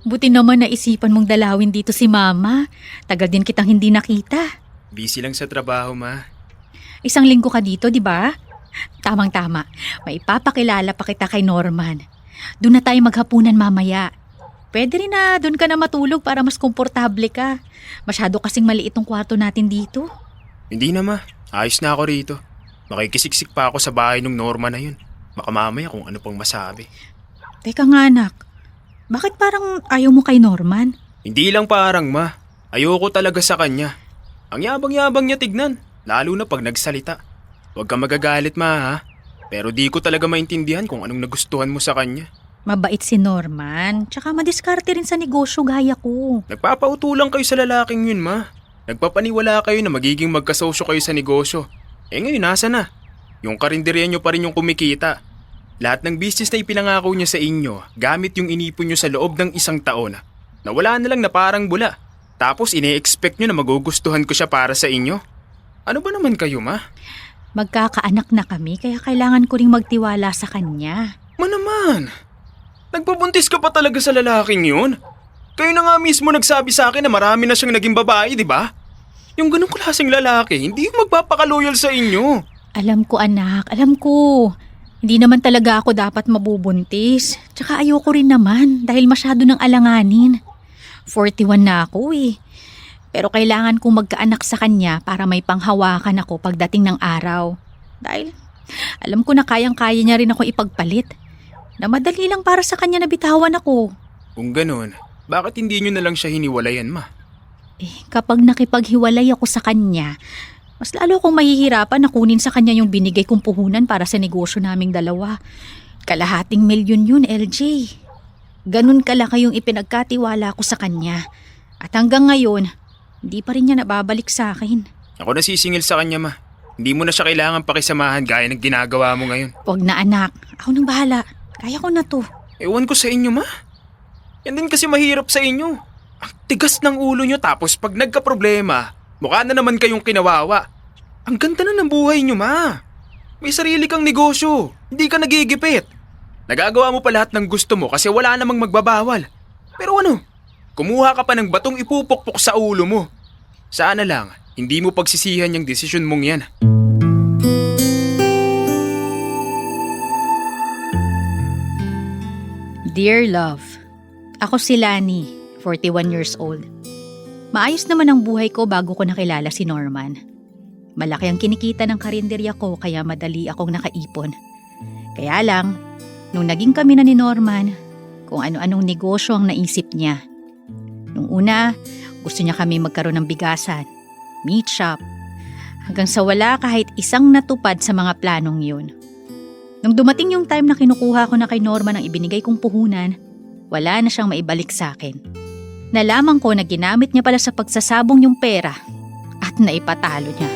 Buti naman naisipan mong dalawin dito si Mama. Tagal din kitang hindi nakita. Busy lang sa trabaho, ma. Isang linggo ka dito, di ba? Tamang-tama. May ipapakilala pa kita kay Norman. Doon na tayo maghapunan mamaya. Pwede rin na doon ka na matulog para mas komportable ka. Masyado kasing maliit tong kwarto natin dito. Hindi na, ma. Ayos na ako rito. Makikisiksik pa ako sa bahay ng Norma na yun. Baka mamaya kung ano pang masabi. Teka nga anak, bakit parang ayaw mo kay Norman? Hindi lang parang, ma. Ayoko talaga sa kanya. Ang yabang-yabang niya tignan, lalo na pag nagsalita. Huwag kang magagalit, ma, ha? Pero di ko talaga maintindihan kung anong nagustuhan mo sa kanya. Mabait si Norman, tsaka madiskarte rin sa negosyo gaya ko. Nagpapautulang kayo sa lalaking yun, ma. Nagpapaniwala kayo na magiging magkasosyo kayo sa negosyo. Ngayon, nasa na? Yung karinderya nyo pa rin yung kumikita. Lahat ng business na ipinangako niya sa inyo, gamit yung inipon nyo sa loob ng isang taon. Nawala na lang na parang bula. Tapos ine-expect nyo na magugustuhan ko siya para sa inyo? Ano ba naman kayo, ma? Magkakaanak na kami kaya kailangan ko ring magtiwala sa kanya. Ma naman, nagpabuntis ka pa talaga sa lalaking yun? Kayo na nga mismo nagsabi sa akin na marami na siyang naging babae, di ba? Yung ganong klaseng lalaki, hindi yung magpapakaloyal sa inyo. Alam ko anak, alam ko. Hindi naman talaga ako dapat mabubuntis. Tsaka ayoko rin naman dahil masyado nang alanganin. 41 na ako eh. Pero kailangan kong magkaanak sa kanya para may panghawakan ako pagdating ng araw. Dahil alam ko na kayang-kaya niya rin ako ipagpalit. Na madali lang para sa kanya na bitawan ako. Kung ganon, bakit hindi nyo na lang siya hiniwalayan, ma? Kapag nakipaghiwalay ako sa kanya, mas lalo akong mahihirapan na kunin sa kanya yung binigay kong puhunan para sa negosyo naming dalawa. Kalahating milyon yun, LJ. Ganun kalaki yung ipinagkatiwala ko sa kanya. At hanggang ngayon, hindi pa rin niya nababalik sa akin. Ako nasisingil sa kanya, ma. Hindi mo na siya kailangan pakisamahan gaya ng ginagawa mo ngayon. Huwag na anak, ako nang bahala. Kaya ko na to. Ewan ko sa inyo, ma. Yan din kasi mahirap sa inyo. Ang tigas ng ulo nyo tapos pag nagka-problema, mukha na naman kayong kinawawa. Ang ganda na ng buhay nyo, ma. May sarili kang negosyo. Hindi ka nagigipit. Nagagawa mo pa lahat ng gusto mo kasi wala namang magbabawal. Pero ano, kumuha ka pa ng batong ipupukpok sa ulo mo. Sana lang, hindi mo pagsisihan yung desisyon mong yan. Dear love, ako si Lani, 41 years old. Maayos naman ang buhay ko bago ko nakilala si Norman. Malaki ang kinikita ng karinderya ko kaya madali akong nakaipon. Kaya lang, nung naging kami na ni Norman, kung ano-anong negosyo ang naisip niya. Nung una, gusto niya kami magkaroon ng bigasan, meat shop, hanggang sa wala kahit isang natupad sa mga planong yun. Nung dumating yung time na kinukuha ko na kay Norman ang ibinigay kong puhunan, wala na siyang maibalik sa akin. Nalaman ko na ginamit niya pala sa pagsasabong yung pera at naipatalo niya.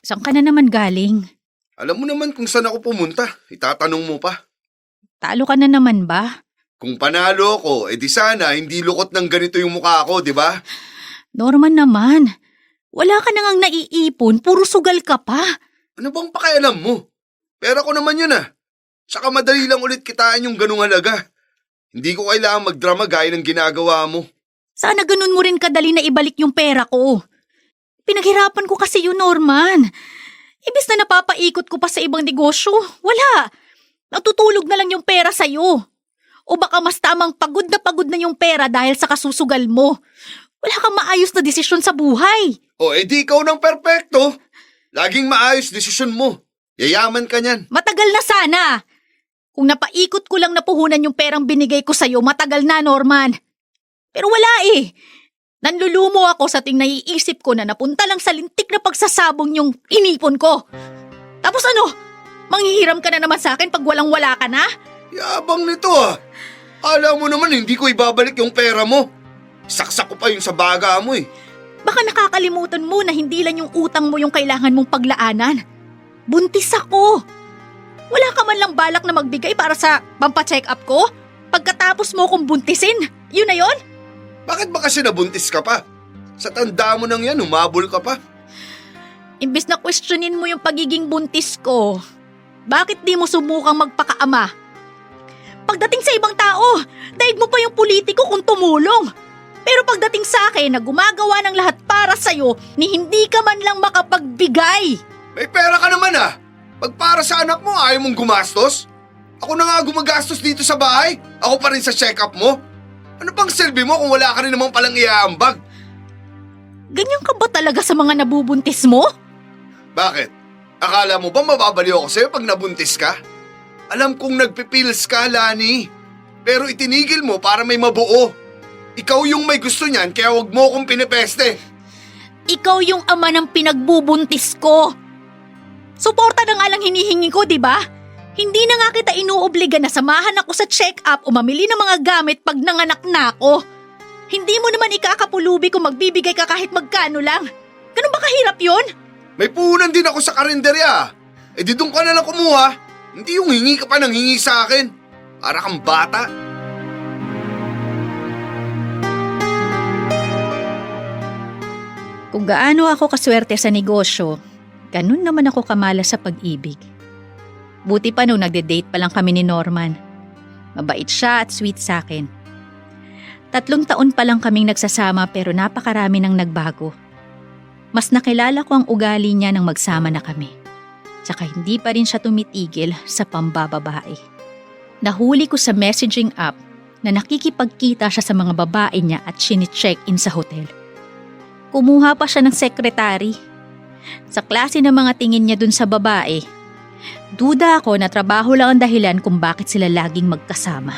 Saan ka na naman galing? Alam mo naman kung saan ako pumunta. Itatanong mo pa. Talo ka na naman ba? Kung panalo ko, edi sana hindi lukot ng ganito yung mukha ko, di ba? Norman naman, wala ka na ngang naiipon, puro sugal ka pa. Ano bang pakialam mo? Pera ko naman yun ah. Saka madali lang ulit kitain yung ganung halaga. Hindi ko kailangan magdrama gaya ng ginagawa mo. Sana ganun mo rin kadali na ibalik yung pera ko. Pinaghirapan ko kasi yun, Norman. Ibis na napapaikot ko pa sa ibang negosyo, wala. Natutulog na lang yung pera sa'yo. O baka mas tamang pagod na yung pera dahil sa kasusugal mo. Wala kang maayos na desisyon sa buhay. O edi ikaw ng perpekto. Laging maayos desisyon mo. Yayaman ka niyan. Matagal na sana. Kung napaikot ko lang na puhunan yung perang binigay ko sa'yo, matagal na, Norman. Pero wala eh. Nanlulumo ako sa ting naiisip ko na napunta lang sa lintik na pagsasabong yung inipon ko. Tapos ano? Manghihiram ka na naman sa akin pag walang-wala ka na? Yabang nito ah. Alam mo naman hindi ko ibabalik yung pera mo. Saksak ko pa yung sa baga mo eh. Baka nakakalimutan mo na hindi lang yung utang mo yung kailangan mong paglaanan. Buntis ako. Wala ka man lang balak na magbigay para sa pampacheck up ko? Pagkatapos mo kong buntisin, yun na yun? Bakit ba kasi nabuntis ka pa? Sa tanda mo nang yan, humabol ka pa. Imbes na questionin mo yung pagiging buntis ko, bakit di mo subukang magpakaama? Pagdating sa ibang tao, daig mo pa yung politiko kung tumulong. Pero pagdating sa akin na gumagawa ng lahat para sa'yo, ni hindi ka man lang makapagbigay. May pera ka naman ah. Pag para sa anak mo, ayaw mong gumastos? Ako na nga gumagastos dito sa bahay. Ako pa rin sa check-up mo. Ano pang silbi mo kung wala ka rin naman palang iaambag? Ganyan ka ba talaga sa mga nabubuntis mo? Bakit? Akala mo ba mababaliw ako sa'yo pag nabuntis ka? Alam kong nagpipils ka, Lani. Pero itinigil mo para may mabuo. Ikaw yung may gusto niyan kaya wag mo akong pinipeste. Ikaw yung ama ng pinagbubuntis ko. Suporta na nga lang hinihingi ko, di ba? Hindi na nga kita inuobliga na samahan ako sa check-up o mamili ng mga gamit pag nanganak na ako. Hindi mo naman ikakapulubi kung magbibigay ka kahit magkano lang. Ganun ba kahirap yun? May puhunan din ako sa karinderya. Eh di doon ka na lang kumuha. Hindi yung hingi ka pa ng hingi sa akin. Para kang bata. Kung gaano ako kaswerte sa negosyo, ganun naman ako kamala sa pag-ibig. Buti pa nung nagde-date pa lang kami ni Norman. Mabait siya at sweet sa akin. 3 taon pa lang kaming nagsasama pero napakarami nang nagbago. Mas nakilala ko ang ugali niya nang magsama na kami. Tsaka hindi pa rin siya tumitigil sa pambababae. Nahuli ko sa messaging app na nakikipagkita siya sa mga babae niya at chine-check-in sa hotel. Kumuha pa siya ng sekretary. Sa klase ng mga tingin niya dun sa babae, duda ako na trabaho lang ang dahilan kung bakit sila laging magkasama.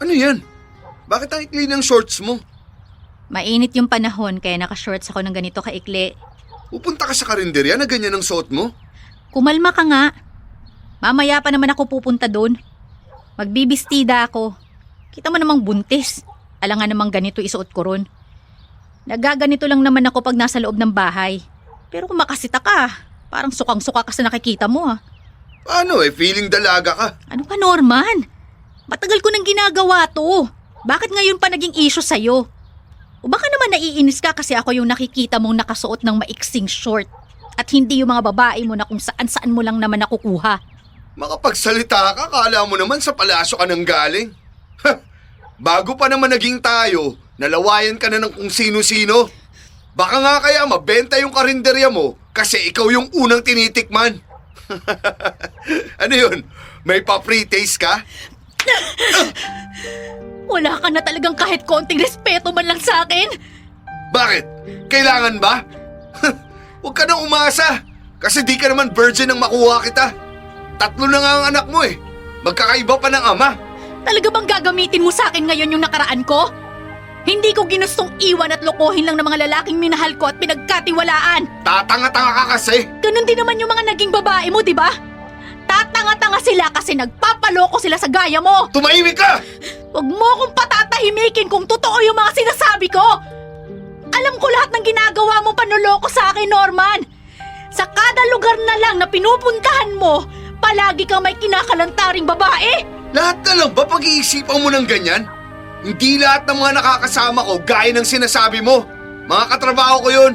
Ano yan? Bakit ang ikli ng shorts mo? Mainit yung panahon kaya nakashorts ako ng ganito kaikli. Pupunta ka sa karinderya na ganyan ang suot mo? Kumalma ka nga. Mamaya pa naman ako pupunta doon. Magbibistida ako. Kita mo namang buntis. Alangan namang ganito isuot ko ron. Nagaganito lang naman ako pag nasa loob ng bahay. Pero kung makasita ka, parang sukang-suka ka sa nakikita mo ha. Paano feeling dalaga ka? Ano ka, Norman? Matagal ko nang ginagawa to. Bakit ngayon pa naging issue sa'yo? O baka naman naiinis ka kasi ako yung nakikita mong nakasuot ng maiksing short at hindi yung mga babae mo na kung saan-saan mo lang naman nakukuha. Makapagsalita ka, kala mo naman sa palasyo ka nang galing. Bago pa naman naging tayo, nalawayan ka na ng kung sino-sino. Baka nga kaya mabenta yung karinderya mo kasi ikaw yung unang tinitikman. Ano yun? May pa-pre-taste ka? Wala ka na talagang kahit konting respeto man lang sa akin. Bakit? Kailangan ba? Huwag ka nang umasa kasi di ka naman virgin nang makuha kita. 3 na nga ang anak mo Magkakaiba pa ng ama. Talaga bang gagamitin mo sa akin ngayon yung nakaraan ko? Hindi ko ginustong iwan at lokohin lang ng mga lalaking minahal ko at pinagkatiwalaan. Tatanga-tanga ka kasi. Ganun din naman yung mga naging babae mo, di ba? Tatanga-tanga sila kasi nagpapaloko sila sa gaya mo. Tumahimik ka! Huwag mo akong patatahimikin kung totoo yung mga sinasabi ko. Alam ko lahat ng ginagawa mong panloloko sa akin, Norman. Sa kada lugar na lang na pinupuntahan mo, palagi kang may kinakalantaring babae. Lahat na lang ba pag-iisipan mo ng ganyan? Hindi lahat ng mga nakakasama ko gaya ng sinasabi mo. Mga katrabaho ko yun.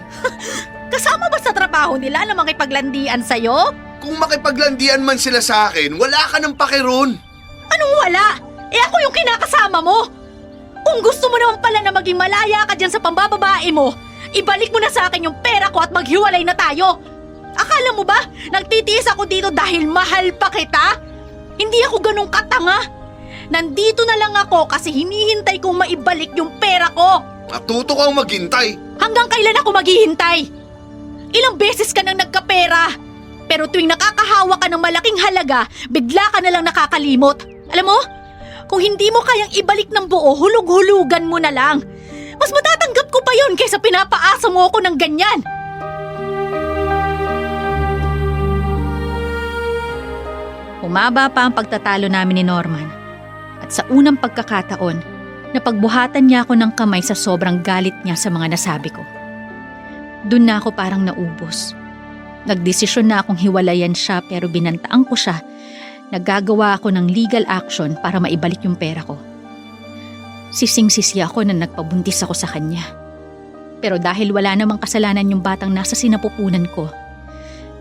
Kasama ba sa trabaho nila na makipaglandian sa'yo? Kung makipaglandian man sila sa akin, wala ka ng pakiron. Anong wala? Ako yung kinakasama mo. Kung gusto mo naman pala na maging malaya ka dyan sa pambababae mo, ibalik mo na sa akin yung pera ko at maghiwalay na tayo. Akala mo ba, nagtitiis ako dito dahil mahal pa kita? Hindi ako ganun katanga. Nandito na lang ako kasi hinihintay kong maibalik yung pera ko. Natuto kang maghintay. Hanggang kailan ako maghihintay? Ilang beses ka nang nagkapera. Pero tuwing nakakahawa ka ng malaking halaga, bigla ka na lang nakakalimot. Alam mo, kung hindi mo kayang ibalik ng buo, hulug-hulugan mo na lang. Mas matatanggap ko pa yun kaysa pinapaasa mo ako ng ganyan. Humaba pa ang pagtatalo namin ni Norman. At sa unang pagkakataon, napagbuhatan niya ako ng kamay sa sobrang galit niya sa mga nasabi ko. Doon na ako parang naubos. Nagdesisyon na akong hiwalayan siya pero binantaan ko siya. Naggagawa ako ng legal action para maibalik yung pera ko. Sising-sisi ako na nagpabuntis ako sa kanya. Pero dahil wala namang kasalanan yung batang nasa sinapupunan ko,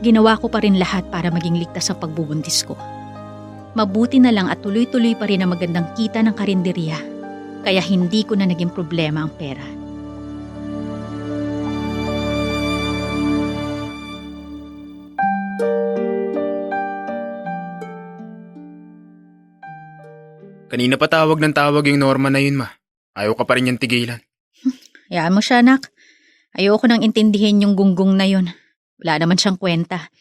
ginawa ko pa rin lahat para maging ligtas sa pagbubuntis ko. Mabuti na lang at tuloy-tuloy pa rin ang magandang kita ng karinderya, kaya hindi ko na naging problema ang pera. Kanina pa tawag ng tawag yung Norma na yun, ma. Ayaw ka pa rin yung tigilan. Hayaan mo siya, anak. Ayoko nang intindihin yung gunggong na yun. Wala naman siyang kwenta.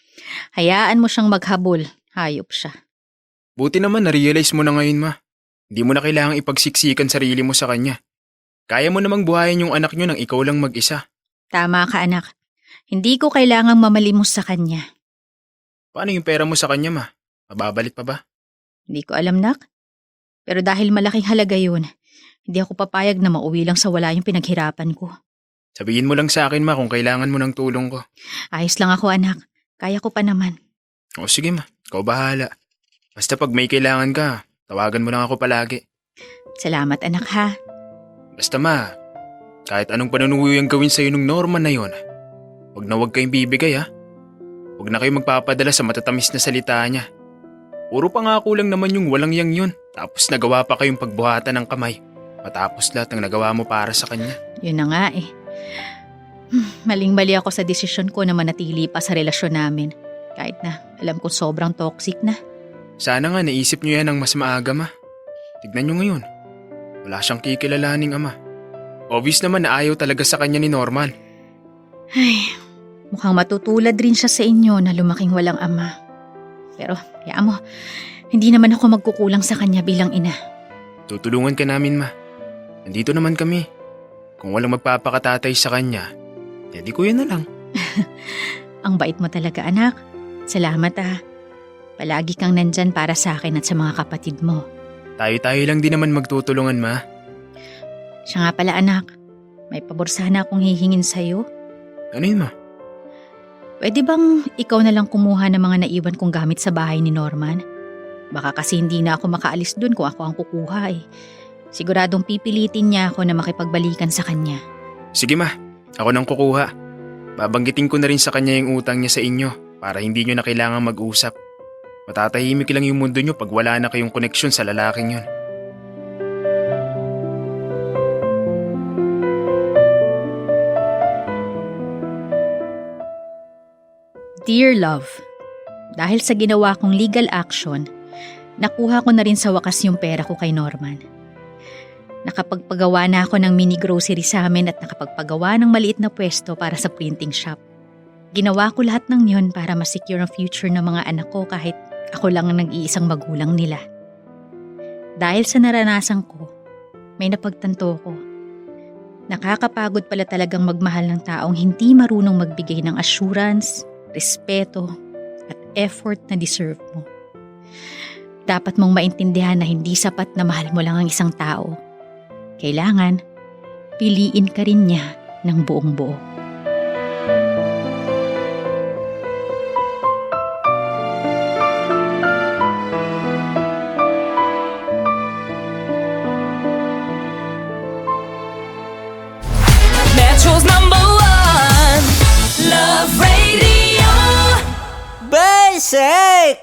Hayaan mo siyang maghabol. Hayop siya. Buti naman na-realize mo na ngayon, ma. Hindi mo na kailangang ipagsiksikan sarili mo sa kanya. Kaya mo namang buhayin yung anak nyo nang ikaw lang mag-isa. Tama ka, anak. Hindi ko kailangang mamalimos sa kanya. Paano yung pera mo sa kanya, ma? Mababalik pa ba? Hindi ko alam, nak. Pero dahil malaking halaga yun, hindi ako papayag na mauwi lang sa wala yung pinaghirapan ko. Sabihin mo lang sa akin, ma, kung kailangan mo ng tulong ko. Ayos lang ako, anak. Kaya ko pa naman. O sige, ma. Ikaw bahala. Basta pag may kailangan ka, tawagan mo lang ako palagi. Salamat, anak, ha. Basta, ma, kahit anong panunuyang gawin sa'yo nung Norman na yon, wag kayong bibigay, ha. Huwag na kayong magpapadala sa matatamis na salita niya. Puro pangako lang naman yung walang yang yun. Tapos nagawa pa kayong pagbuhatan ng kamay. Matapos lahat ng nagawa mo para sa kanya. Yun na nga eh. Maling-mali ako sa desisyon ko na manatili pa sa relasyon namin. Kahit na alam ko sobrang toxic na. Sana nga naisip niyo yan ng mas maaga, ma. Tignan niyo ngayon. Wala siyang kikilalaning ama. Obvious naman na ayaw talaga sa kanya ni Norman. Ay, mukhang matutulad rin siya sa inyo na lumaking walang ama. Pero, hayaan mo, hindi naman ako magkukulang sa kanya bilang ina. Tutulungan ka namin, ma. Nandito naman kami. Kung walang magpapakatatay sa kanya, edi ko yun na lang. Ang bait mo talaga, anak. Salamat, ah. Palagi kang nandyan para sa akin at sa mga kapatid mo. Tayo-tayo lang din naman magtutulungan, ma. Siya nga pala, anak. May pabor sana akong hihingin sa'yo. Ano yun, ma? Pwede bang ikaw na lang kumuha ng mga naiwan kong gamit sa bahay ni Norman? Baka kasi hindi na ako makaalis dun kung ako ang kukuha eh. Siguradong pipilitin niya ako na makipagbalikan sa kanya. Sige, ma. Ako nang kukuha. Babanggitin ko na rin sa kanya yung utang niya sa inyo para hindi nyo na kailangang mag-usap. Matatahimik lang yung mundo nyo pag wala na kayong koneksyon sa lalaking yun. Dear Love, dahil sa ginawa kong legal action, nakuha ko na rin sa wakas yung pera ko kay Norman. Nakapagpagawa na ako ng mini grocery sa amin at nakapagpagawa ng maliit na pwesto para sa printing shop. Ginawa ko lahat ng yun para masecure ang future ng mga anak ko kahit ako lang ang nag-iisang magulang nila. Dahil sa naranasan ko, may napagtanto ko. Nakakapagod pala talagang magmahal ng taong hindi marunong magbigay ng assurance, respeto, at effort na deserve mo. Dapat mong maintindihan na hindi sapat na mahal mo lang ang isang tao. Kailangan, piliin ka rin niya ng buong buo. Metro's #1 Love Radio. Basic!